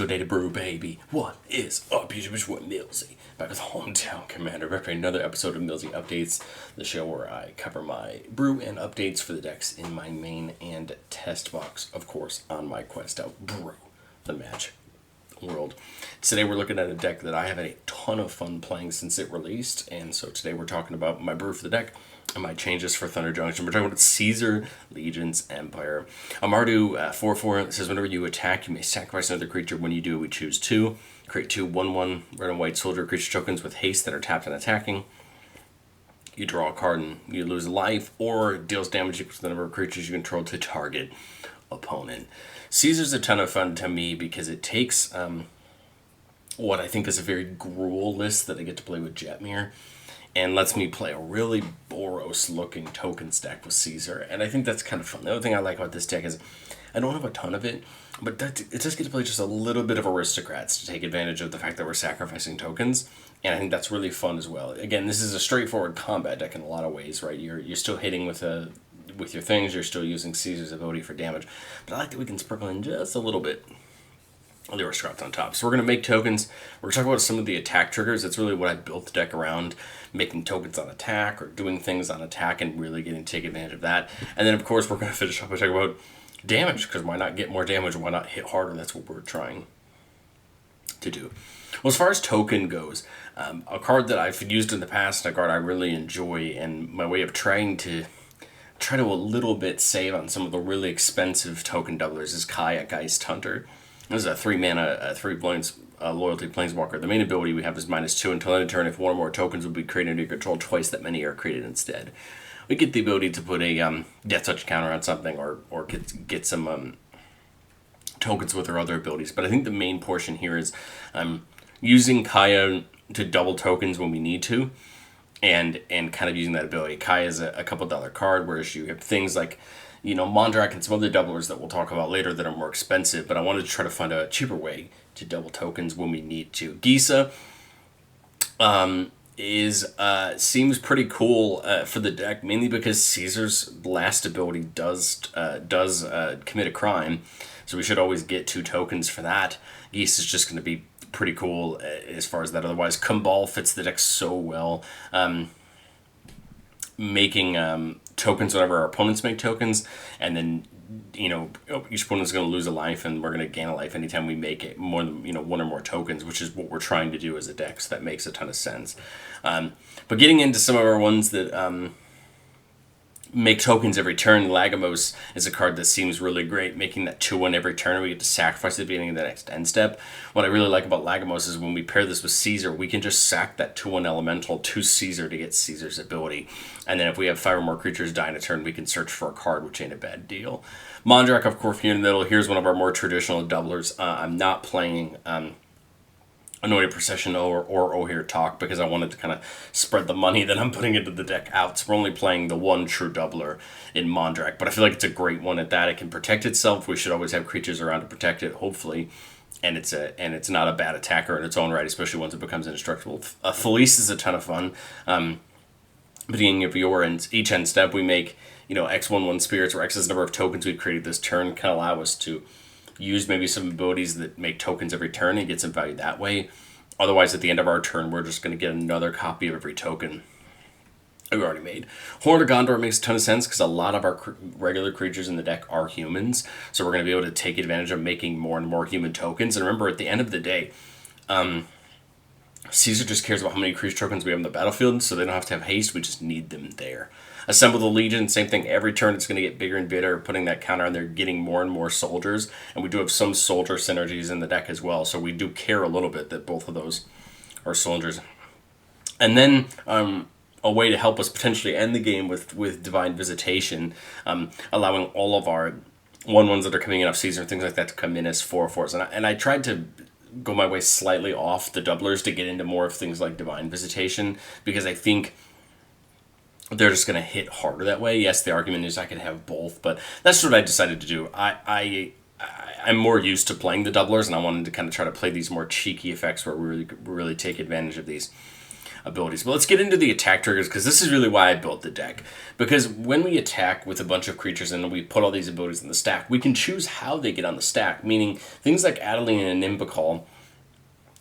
Day to Brew, baby. What is up, YouTube? It's what Millsy. Back with Hometown Commander. Back for another episode of Millsy Updates, the show where I cover my brew and updates for the decks in my main and test box, of course, on my quest out brew the Magic world. Today we're looking at a deck that I have had a ton of fun playing since it released, and so today we're talking about my brew for the deck and my changes for Thunder Junction. We're talking about Caesar Legion's Empire. A Mardu 4/4 says whenever you attack, you may sacrifice another creature. When you do, we choose two. Create two 1/1 red and white soldier creature tokens with haste that are tapped and attacking. You draw a card and you lose a life, or it deals damage equal to the number of creatures you control to target opponent. Caesar's a ton of fun to me because it takes what I think is a very Gruul list that I get to play with Jetmir and lets me play a really Boros looking token stack with Caesar, and I think that's kind of fun. The other thing I like about this deck is I don't have a ton of it, but it does get to play just a little bit of Aristocrats to take advantage of the fact that we're sacrificing tokens, and I think that's really fun as well. Again, this is a straightforward combat deck in a lot of ways, right? You're still hitting with your things, you're still using Caesar's ability for damage, but I like that we can sprinkle in just a little bit of the Aristocrats on top. So we're going to make tokens. We're going to talk about some of the attack triggers. That's really what I built the deck around, making tokens on attack or doing things on attack and really getting to take advantage of that. And then, of course, we're going to finish up by talking about damage, because why not get more damage? Why not hit harder? That's what we're trying to do. Well, as far as token goes, a card that I've used in the past, and a card I really enjoy, and my way of trying to a little bit save on some of the really expensive token doublers is Kaya, Geist Hunter. This is a 3-mana, 3 loyalty planeswalker. The main ability we have is -2 until end of turn. If one or more tokens will be created under your control, twice that many are created instead. We get the ability to put a Death Touch counter on something, or get some tokens with our other abilities. But I think the main portion here is using Kaya to double tokens when we need to, and kind of using that ability. Kaya is a couple $1 card, whereas you have things like, Mondrak and some other doublers that we'll talk about later that are more expensive, but I wanted to try to find a cheaper way to double tokens when we need to. Gisa seems pretty cool for the deck, mainly because Caesar's last ability does commit a crime, so we should always get 2 tokens for that. Gisa is just going to be pretty cool as far as that. Otherwise, Kumbal fits the deck so well. Making tokens whenever our opponents make tokens, and then each opponent's going to lose a life, and we're going to gain a life anytime we make it more than 1 or more tokens, which is what we're trying to do as a deck. So that makes a ton of sense. But getting into some of our ones that make tokens every turn, Lagomos is a card that seems really great, making that 2/1 every turn. We get to sacrifice at the beginning of the next end step. What I really like about Lagomos is when we pair this with Caesar, we can just sack that 2/1 elemental to Caesar to get Caesar's ability. And then if we have 5 or more creatures die in a turn, we can search for a card, which ain't a bad deal. Mondrak, of course, here in the middle. Here's one of our more traditional doublers. I'm not playing Anointed Procession or O'Hare Talk, because I wanted to kind of spread the money that I'm putting into the deck out. So we're only playing the one true doubler in Mondrak, but I feel like it's a great one at that. It can protect itself. We should always have creatures around to protect it, hopefully. And it's not a bad attacker in its own right, especially once it becomes indestructible. Felice is a ton of fun. Beginning of each end step, we make X/1/1 spirits, or X is the number of tokens we've created this turn, can allow us to use maybe some abilities that make tokens every turn and get some value that way. Otherwise, at the end of our turn, we're just going to get another copy of every token we already made. Horn of Gondor makes a ton of sense because a lot of our regular creatures in the deck are humans, so we're going to be able to take advantage of making more and more human tokens. And remember, at the end of the day, Caesar just cares about how many creature tokens we have on the battlefield, so they don't have to have haste, we just need them there. Assemble the Legion, same thing. Every turn it's going to get bigger and bigger, putting that counter on there, getting more and more soldiers, and we do have some soldier synergies in the deck as well, so we do care a little bit that both of those are soldiers. And then a way to help us potentially end the game with Divine Visitation, allowing all of our 1/1s that are coming in off Caesar and things like that to come in as 4/4s. And I tried to go my way slightly off the doublers to get into more of things like Divine Visitation, because I think they're just going to hit harder that way. Yes, the argument is I could have both, but that's what I decided to do. I'm more used to playing the doublers, and I wanted to kind of try to play these more cheeky effects where we really take advantage of these. abilities. But let's get into the attack triggers, because this is really why I built the deck. Because when we attack with a bunch of creatures and we put all these abilities in the stack, we can choose how they get on the stack, meaning things like Adeline and Nimbical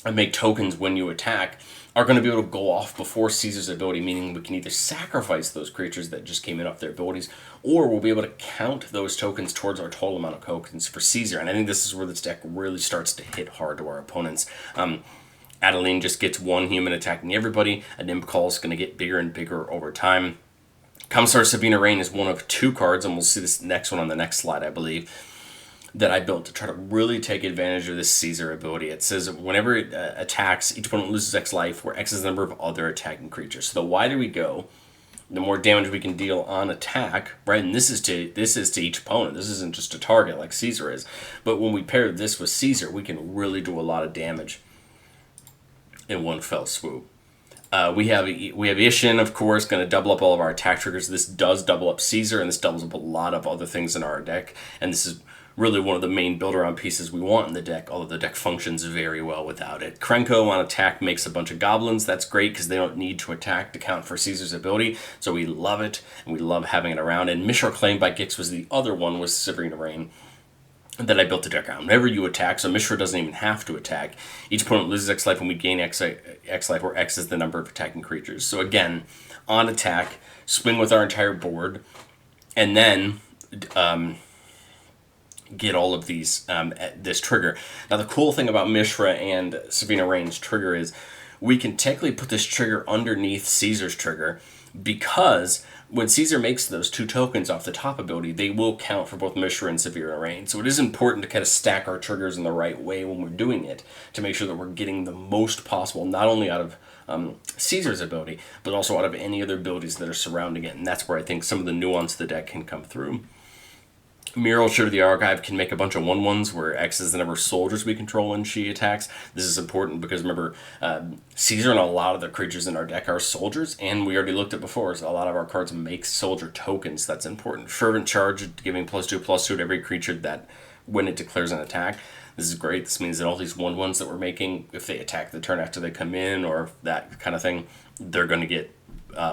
and make tokens when you attack are going to be able to go off before Caesar's ability, meaning we can either sacrifice those creatures that just came in off their abilities, or we'll be able to count those tokens towards our total amount of tokens for Caesar. And I think this is where this deck really starts to hit hard to our opponents. Adeline just gets one human attacking everybody. A Nimbical is going to get bigger and bigger over time. Commissar Sabina Rain is one of 2 cards, and we'll see this next one on the next slide, I believe, that I built to try to really take advantage of this Caesar ability. It says whenever it attacks, each opponent loses X life, where X is the number of other attacking creatures. So the wider we go, the more damage we can deal on attack, right? And this is to each opponent. This isn't just a target like Caesar is. But when we pair this with Caesar, we can really do a lot of damage in one fell swoop. We have Ishin, of course, going to double up all of our attack triggers. This does double up Caesar, and this doubles up a lot of other things in our deck. And this is really one of the main build-around pieces we want in the deck, although the deck functions very well without it. Krenko on attack makes a bunch of goblins. That's great because they don't need to attack to count for Caesar's ability, so we love it, and we love having it around. And Mishra Claim by Gix was the other one with Sabrina Rain that I built the deck around. Whenever you attack, so Mishra doesn't even have to attack, each opponent loses X life when we gain X life, where X is the number of attacking creatures. So again, on attack, swing with our entire board, and then get all of these this trigger. Now the cool thing about Mishra and Sabina Rain's trigger is we can technically put this trigger underneath Caesar's trigger, because when Caesar makes those 2 tokens off the top ability, they will count for both Mishra and Sabina Rain. So it is important to kind of stack our triggers in the right way when we're doing it, to make sure that we're getting the most possible, not only out of Caesar's ability, but also out of any other abilities that are surrounding it. And that's where I think some of the nuance of the deck can come through. Mural Shirt of the Archive can make a bunch of 1/1s where X is the number of soldiers we control when she attacks. This is important because, remember, Caesar and a lot of the creatures in our deck are soldiers, and we already looked at before, so a lot of our cards make soldier tokens. That's important. Fervent Charge, giving +2/+2 to every creature that when it declares an attack. This is great. This means that all these 1/1s that we're making, if they attack the turn after they come in or that kind of thing, they're going to get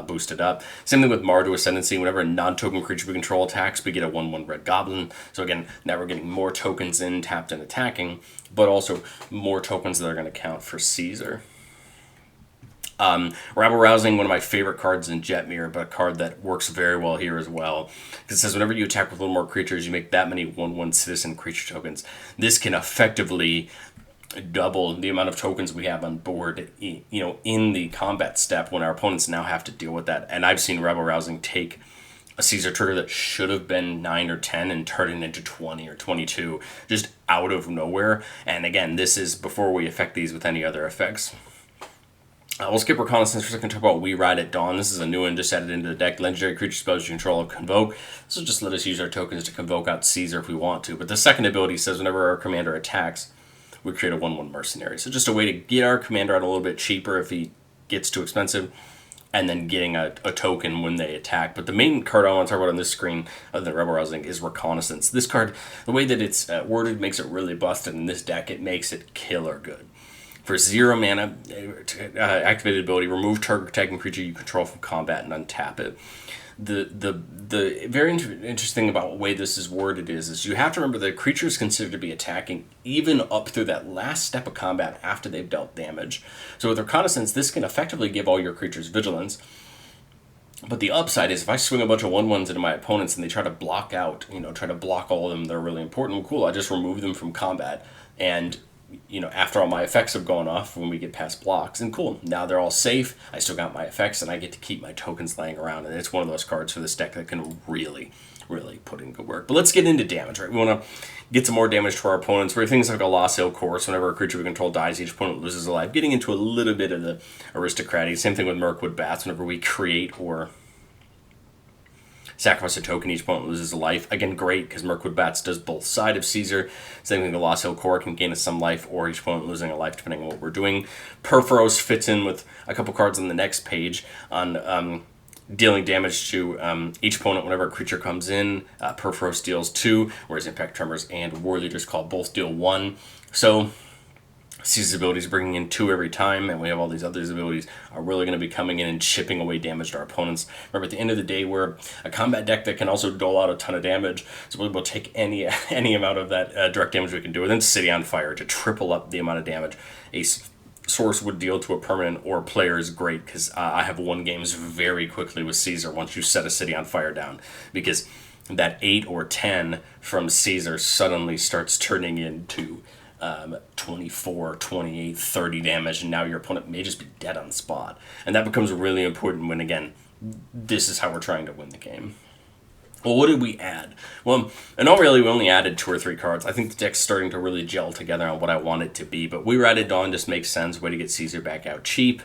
boosted up. Same thing with Mardu Ascendancy. Whenever a non-token creature we control attacks, we get a 1/1 red goblin. So again, now we're getting more tokens in, tapped and attacking, but also more tokens that are going to count for Caesar. Rabble Rousing, one of my favorite cards in Jetmir, but a card that works very well here as well. Because it says whenever you attack with one more creatures, you make that many 1/1 citizen creature tokens. This can effectively double the amount of tokens we have on board, in the combat step when our opponents now have to deal with that. And I've seen Rebel Rousing take a Caesar trigger that should have been 9 or 10 and turn it into 20 or 22, just out of nowhere. And again, this is before we affect these with any other effects. We'll skip Reconnaissance for a second and talk about We Ride at Dawn. This is a new one just added into the deck. Legendary creature spells you control of Convoke. This will just let us use our tokens to convoke out Caesar if we want to. But the second ability says whenever our commander attacks, we create a 1/1 mercenary. So just a way to get our commander out a little bit cheaper if he gets too expensive, and then getting a token when they attack. But the main card I want to talk about on this screen, other than Rebel Rousing, is Reconnaissance. This card, the way that it's worded, makes it really busted. In this deck, it makes it killer good. For 0 mana, activated ability, remove target attacking creature you control from combat and untap it. The very interesting about the way this is worded is you have to remember that a creature is considered to be attacking even up through that last step of combat after they've dealt damage. So with Reconnaissance, this can effectively give all your creatures vigilance. But the upside is if I swing a bunch of 1/1s into my opponents and they try to block out, try to block all of them, they're really important. Well, cool, I just remove them from combat. And after all my effects have gone off when we get past blocks, and cool, now they're all safe, I still got my effects, and I get to keep my tokens laying around, and it's one of those cards for this deck that can really, really put in good work. But let's get into damage, right? We want to get some more damage to our opponents. Where things like a Lost Hill Course, whenever a creature we control dies, each opponent loses a life, getting into a little bit of the aristocratic. Same thing with Mirkwood Bats, whenever we create or sacrifice a token, each opponent loses a life. Again, great, because Mirkwood Bats does both sides of Caesar. Same thing, the Lost Hill Core can gain us some life, or each opponent losing a life, depending on what we're doing. Perforos fits in with a couple cards on the next page on dealing damage to each opponent whenever a creature comes in. Perforos deals 2, whereas Impact Tremors and War Leader's Call both deal 1. So Caesar's abilities bringing in 2 every time, and we have all these other abilities are really going to be coming in and chipping away damage to our opponents. Remember, at the end of the day, we're a combat deck that can also dole out a ton of damage, so we'll be able to take any amount of that direct damage we can do, and then City on Fire to triple up the amount of damage a source would deal to a permanent or player is great, because I have won games very quickly with Caesar once you set a City on Fire down, because that 8 or 10 from Caesar suddenly starts turning into 24, 28, 30 damage, and now your opponent may just be dead on the spot. And that becomes really important when, again, this is how we're trying to win the game. Well, what did we add? Well, in all really, we only added 2 or 3 cards. I think the deck's starting to really gel together on what I want it to be, but we were added Dawn just makes sense. Way to get Caesar back out cheap.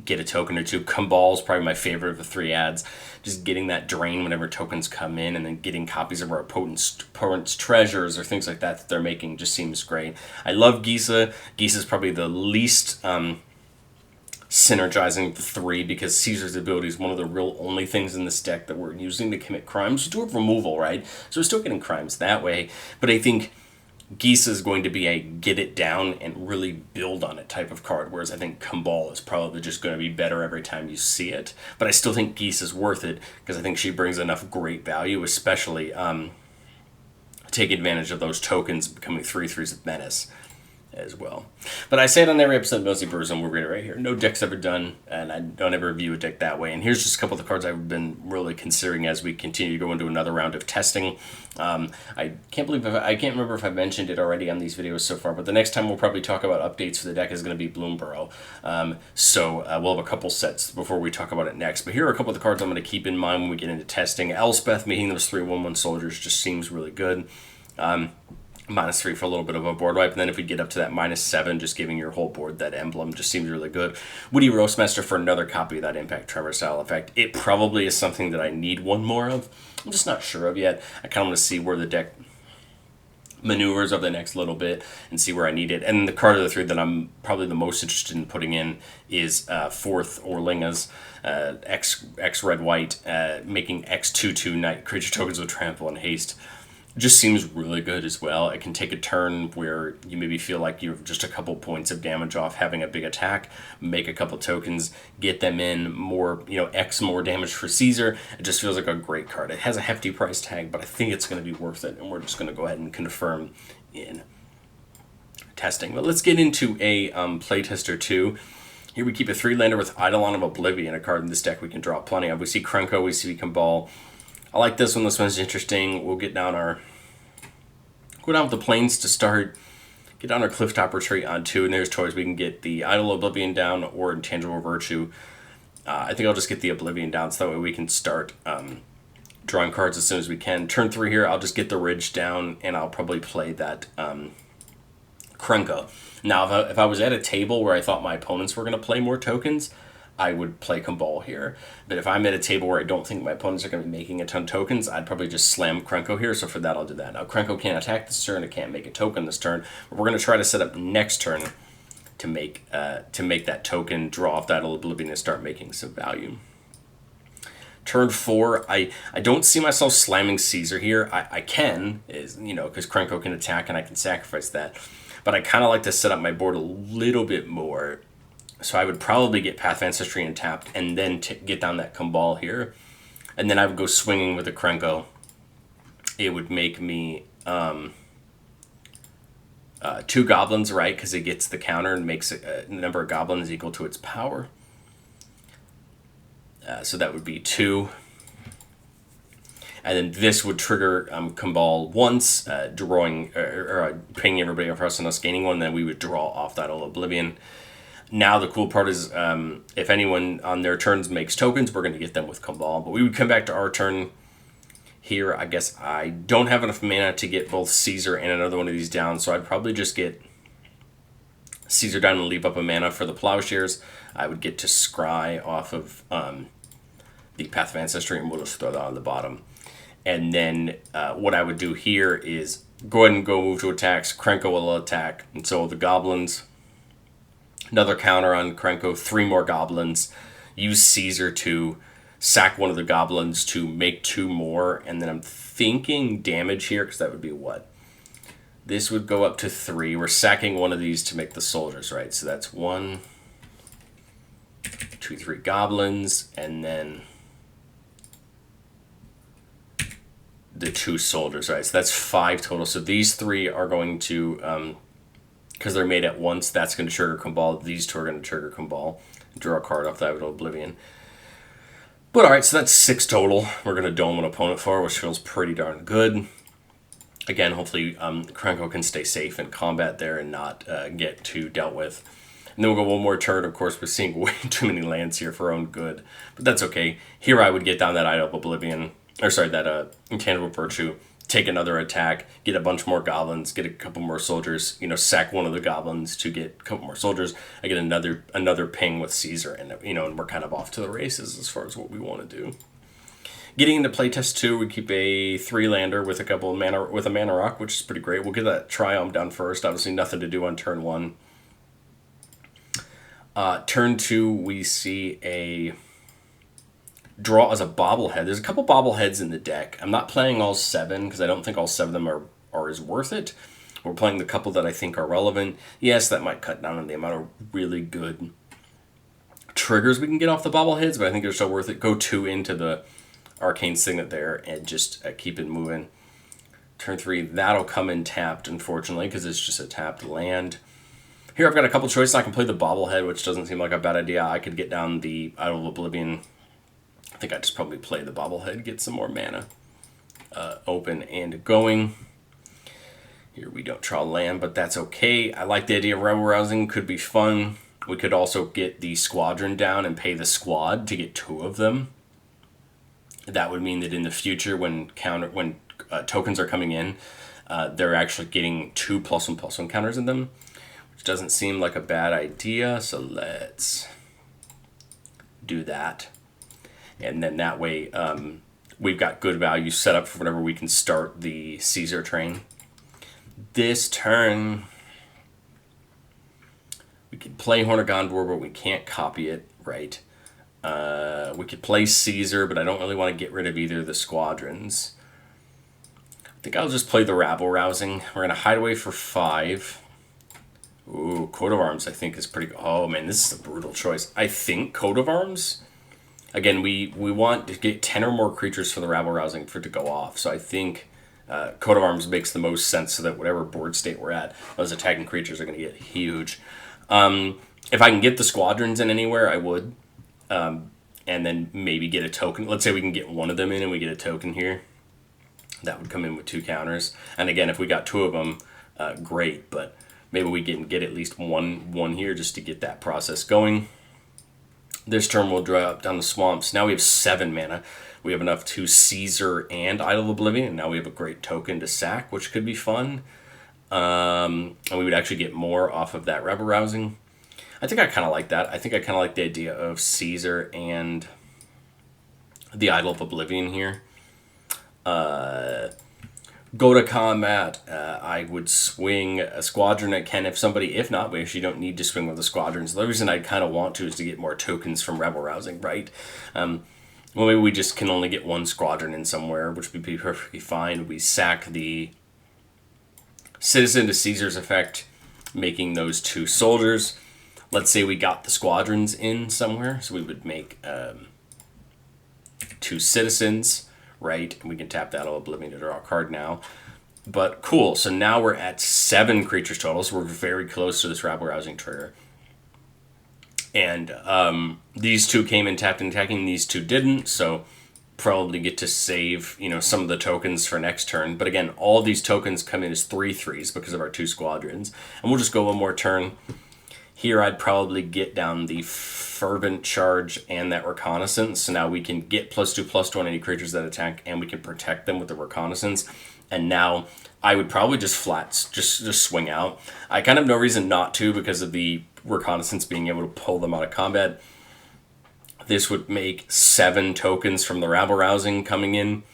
Get a token or 2. Cabal is probably my favorite of the 3 ads. Just getting that drain whenever tokens come in, and then getting copies of our opponent's treasures or things like that they're making just seems great. I love Gisa. Gisa's probably the least synergizing of the 3, because Caesar's ability is one of the real only things in this deck that we're using to commit crimes. We do have removal, right? So we're still getting crimes that way. But I think Gisa is going to be a get it down and really build on it type of card, whereas I think Cabal is probably just going to be better every time you see it. But I still think Gisa is worth it, because I think she brings enough great value, especially take advantage of those tokens becoming 3/3s with Menace as well. But I say it on every episode of Mostly Brews, and we'll read it right here. No deck's ever done, and I don't ever review a deck that way. And here's just a couple of the cards I've been really considering as we continue to go into another round of testing. I can't remember if I mentioned it already on these videos so far, but the next time we'll probably talk about updates for the deck is going to be Bloomborough. So we'll have a couple sets before we talk about it next. But here are a couple of the cards I'm going to keep in mind when we get into testing. Elspeth, making those 3/1/1 soldiers just seems really good. -3 for a little bit of a board wipe, and then if we get up to that -7, just giving your whole board that emblem just seems really good. Woody Roastmaster for another copy of that Impact Tremor style effect. It probably is something that I need one more of. I'm just not sure of yet. I kind of want to see where the deck maneuvers over the next little bit and see where I need it. And the card of the 3 that I'm probably the most interested in putting in is 4th Orlinga's X red white, making X/2/2 night creature tokens with trample and haste. Just seems really good as well. It can take a turn where you maybe feel like you're just a couple points of damage off having a big attack, make a couple tokens, get them in more, X more damage for Caesar. It just feels like a great card. It has a hefty price tag, but I think it's going to be worth it, and we're just going to go ahead and confirm in testing. But let's get into a playtest or 2. Here we keep a 3-lander with Eidolon of Oblivion, a card in this deck we can draw plenty of. We see Krenko, we see Cabal. I like this one. This one's interesting. We'll go down with the Plains to start. Get down our Clifftop Retreat on 2, and there's choice. We can get the Idol Oblivion down or Intangible Virtue. I think I'll just get the Oblivion down, so that way we can start drawing cards as soon as we can. Turn 3 here, I'll just get the Ridge down, and I'll probably play that Krenko. Now, if I was at a table where I thought my opponents were going to play more tokens, I would play Cabal here. But if I'm at a table where I don't think my opponents are going to be making a ton of tokens, I'd probably just slam Krenko here. So for that, I'll do that. Now, Krenko can't attack this turn. It can't make a token this turn. But we're going to try to set up next turn to make that token, draw off that Oblivion, and start making some value. Turn 4, I don't see myself slamming Caesar here. I can, because Krenko can attack and I can sacrifice that. But I kind of like to set up my board a little bit more. So I would probably get Path of Ancestry untapped and then get down that Cabal here. And then I would go swinging with a Krenko. It would make me 2 goblins, right? Because it gets the counter and makes a number of goblins equal to its power. So that would be 2. And then this would trigger Cabal once, drawing or pinging everybody across and us gaining 1. Then we would draw off that old Oblivion. Now the cool part is if anyone on their turns makes tokens, we're going to get them with Cabal. But we would come back to our turn here. I guess I don't have enough mana to get both Caesar and another one of these down, so I'd probably just get Caesar down and leave up a mana for the Plowshares. I would get to Scry off of the Path of Ancestry, and we'll just throw that on the bottom. And then what I would do here is go ahead and go move to attacks. Krenko will attack, and so the goblins... Another counter on Krenko, 3 more goblins. Use Caesar to sack one of the goblins to make 2 more. And then I'm thinking damage here, because that would be what? This would go up to 3. We're sacking one of these to make the soldiers, right? So that's 1, 2, 3 goblins, and then the 2 soldiers, right? So that's 5 total. So these 3 are going to, because they're made at once, that's going to trigger Cabal. These 2 are going to trigger Cabal. Draw a card off that with Oblivion. But alright, so that's 6 total. We're going to dome an opponent for, which feels pretty darn good. Again, hopefully Krenko can stay safe in combat there and not get too dealt with. And then we'll go one more turn. Of course, we're seeing way too many lands here for our own good. But that's okay. Here I would get down that Idol of Oblivion, or sorry, that Intangible Virtue, take another attack, get a bunch more goblins, get a couple more soldiers, you know, sack one of the goblins to get a couple more soldiers. I get another ping with Caesar, and you know, and we're kind of off to the races as far as what we want to do. Getting into Playtest 2, we keep a 3-lander with a mana rock, which is pretty great. We'll get that Triumph done first. Obviously, nothing to do on turn 1. Turn 2, we see a draw as a bobblehead. There's a couple bobbleheads in the deck. I'm not playing all 7 because I don't think all 7 of them are as worth it. We're playing the couple that I think are relevant. Yes, that might cut down on the amount of really good triggers we can get off the bobbleheads, but I think they're still worth it. Go 2 into the Arcane Signet there and just keep it moving. Turn 3, that'll come in tapped, unfortunately, because it's just a tapped land. Here I've got a couple choices. I can play the bobblehead, which doesn't seem like a bad idea. I could get down the Idol of Oblivion. I think I'd just probably play the bobblehead, get some more mana open and going. Here we don't draw land, but that's okay. I like the idea of Rebel Rousing. Could be fun. We could also get the squadron down and pay the squad to get 2 of them. That would mean that in the future, when tokens are coming in, they're actually getting 2 +1/+1 counters in them, which doesn't seem like a bad idea. So let's do that, and then that way we've got good value set up for whenever we can start the Caesar train. This turn, we could play Horn of Gondor, but we can't copy it, right? We could play Caesar, but I don't really want to get rid of either of the squadrons. I think I'll just play the Rabble Rousing. We're going to hide away for 5. Ooh, Coat of Arms I think is pretty... Oh man, this is a brutal choice. I think Coat of Arms... Again, we want to get 10 or more creatures for the Rabble Rousing for it to go off. So I think Coat of Arms makes the most sense so that whatever board state we're at, those attacking creatures are going to get huge. If I can get the squadrons in anywhere, I would. And then maybe get a token. Let's say we can get one of them in and we get a token here. That would come in with 2 counters. And again, if we got 2 of them, great. But maybe we can get at least one here just to get that process going. This turn we'll drop down the swamps. Now we have 7 mana. We have enough to Caesar and Idol of Oblivion. And now we have a great token to sack, which could be fun. And we would actually get more off of that Rebel Rousing. I think I kind of like that. I think I kind of like the idea of Caesar and the Idol of Oblivion here. Go to combat. I would swing a squadron at Ken if not, we actually don't need to swing with the squadrons. The reason I kind of want to is to get more tokens from Rebel Rousing, right? Well, maybe we just can only get 1 squadron in somewhere, which would be perfectly fine. We sack the Citizen to Caesar's effect, making those 2 soldiers. Let's say we got the squadrons in somewhere, so we would make 2 citizens, right? And we can tap that Oblivion to draw a card now. But cool, so now we're at 7 creatures total, so we're very close to this Rabble Rousing trigger. And these 2 came in tapped and attacking, these 2 didn't, so probably get to save, you know, some of the tokens for next turn. But again, all these tokens come in as 3/3s because of our 2 squadrons. And we'll just go one more turn. Here I'd probably get down the Fervent Charge and that Reconnaissance. So now we can get +2/+2 on any creatures that attack, and we can protect them with the Reconnaissance. And now I would probably just swing out. I kind of have no reason not to because of the Reconnaissance being able to pull them out of combat. This would make 7 tokens from the Rabble Rousing coming in.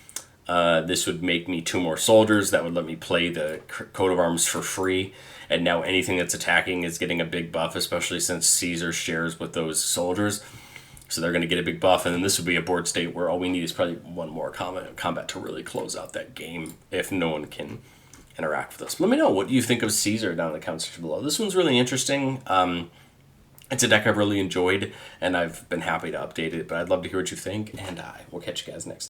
This would make me 2 more soldiers. That would let me play the Coat of Arms for free. And now anything that's attacking is getting a big buff, especially since Caesar shares with those soldiers. So they're going to get a big buff, and then this would be a board state where all we need is probably 1 more combat to really close out that game if no one can interact with us. Let me know what you think of Caesar down in the comment section below. This one's really interesting. It's a deck I've really enjoyed, and I've been happy to update it, but I'd love to hear what you think, and I will catch you guys next time.